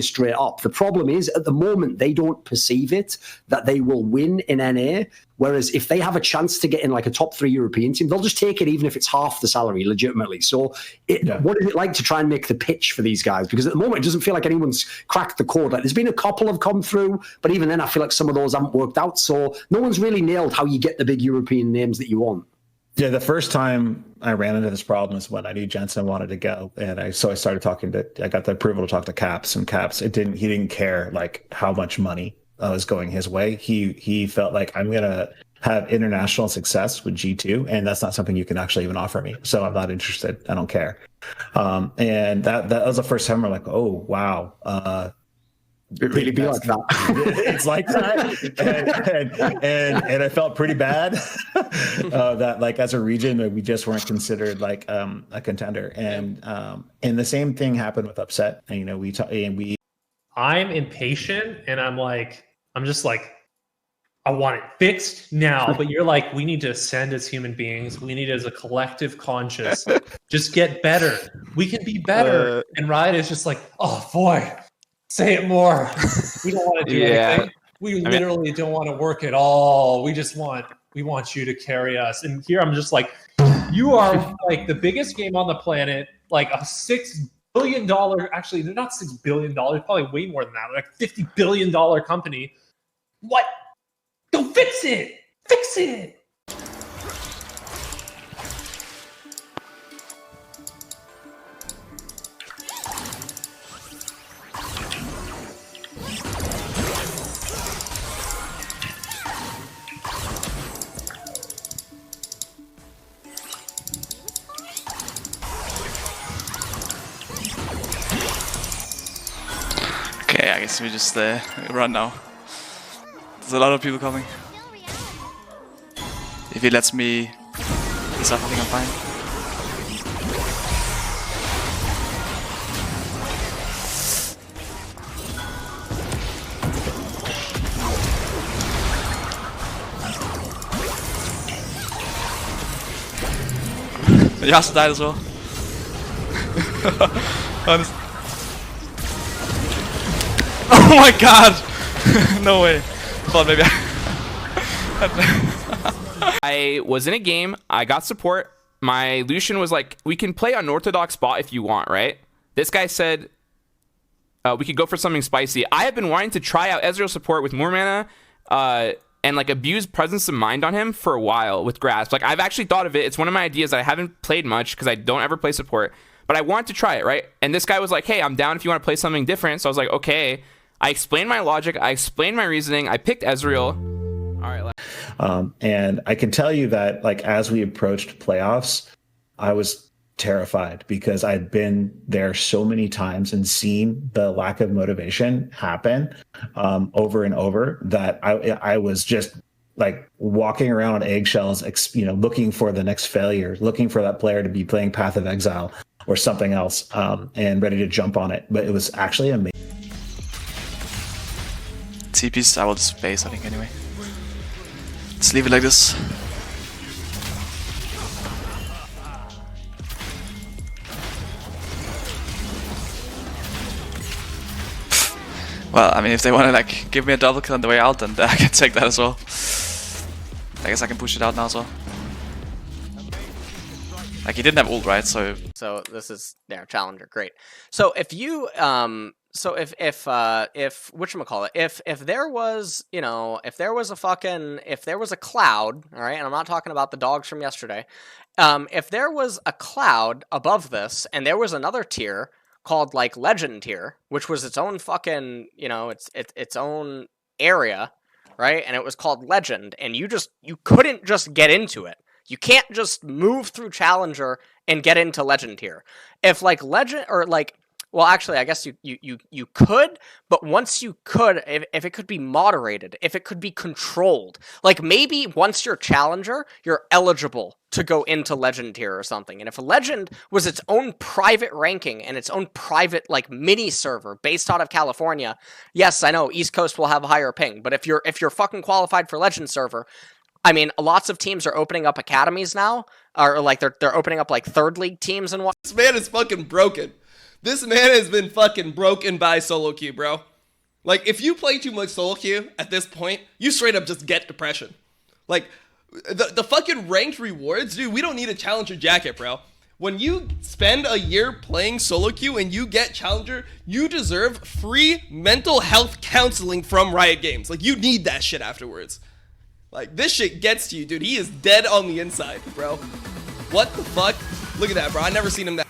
straight up. The problem is, at the moment, they don't perceive it that they will win in NA. Whereas if they have a chance to get in like a top 3 European team, they'll just take it even if it's half the salary, legitimately. So what is it like to try and make the pitch for these guys? Because at the moment, it doesn't feel like anyone's cracked the code. Like, there's been a couple have come through, but even then, I feel like some of those haven't worked out. So no one's really nailed how you get the big European names that you want. Yeah, the first time I ran into this problem is when I knew Jensen wanted to go, and I started talking to. I got the approval to talk to Caps, and Caps he didn't care like how much money was going his way. He felt like, I'm gonna have international success with G2, and that's not something you can actually even offer me. So I'm not interested. I don't care. And that was the first time we're like, oh wow. It really be like that. It's like that, and I felt pretty bad that like as a region we just weren't considered like a contender, and the same thing happened with Upset. And I'm impatient, and I'm just like, I want it fixed now. But you're like, we need to ascend as human beings. We need, as a collective conscious, just get better. We can be better. And Riot is just like, oh boy. Say it more. We don't want to do anything. We literally don't want to work at all. We want you to carry us. And here I'm just like, you are like the biggest game on the planet, like a $6 billion, actually they're not $6 billion, probably way more than that, like $50 billion company. What? Go fix it. Fix it. Okay, I guess we just run now. There's a lot of people coming. If he lets me stuff, I think I'm fine. Yasuo died as well. Honest. Oh my god! No way. Thought maybe I was in a game, I got support. My Lucian was like, we can play unorthodox bot if you want, right? This guy said we could go for something spicy. I have been wanting to try out Ezreal support with more mana and like abuse presence of mind on him for a while with Grasp. Like, I've actually thought of it. It's one of my ideas. I haven't played much because I don't ever play support, but I wanted to try it, right? And this guy was like, hey, I'm down if you want to play something different. So I was like, okay. I explained my logic. I explained my reasoning. I picked Ezreal. All right. And I can tell you that, like, as we approached playoffs, I was terrified because I'd been there so many times and seen the lack of motivation happen over and over that I was just like walking around on eggshells, looking for the next failure, looking for that player to be playing Path of Exile or something else, and ready to jump on it. But it was actually amazing. TPs, I will space, I think, anyway. Let's leave it like this. Well, I mean, if they want to like give me a double kill on the way out, then I can take that as well. I guess I can push it out now as well. Like, he didn't have ult, right? So this is their challenger, great. So if you if whatchamacallit, if there was, if there was a cloud, all right, and I'm not talking about the dogs from yesterday, if there was a cloud above this and there was another tier called like legend tier, which was its own fucking, its own area, right? And it was called legend, and you couldn't just get into it. You can't just move through challenger and get into legend tier. If like legend or like, well, actually, I guess you could, but once you could, if it could be moderated, if it could be controlled, like maybe once you're challenger, you're eligible to go into legend tier or something. And if a legend was its own private ranking and its own private like mini server based out of California, yes, I know East Coast will have a higher ping, but if you're fucking qualified for legend server, I mean, lots of teams are opening up academies now, or like they're opening up like third league teams and what. This man is fucking broken. This man has been fucking broken by solo queue, bro. Like, if you play too much solo queue at this point, you straight up just get depression. Like, the fucking ranked rewards, dude, we don't need a challenger jacket, bro. When you spend a year playing solo queue and you get challenger, you deserve free mental health counseling from Riot Games. Like, you need that shit afterwards. Like, this shit gets to you, dude. He is dead on the inside, bro. What the fuck? Look at that, bro. I never seen him that.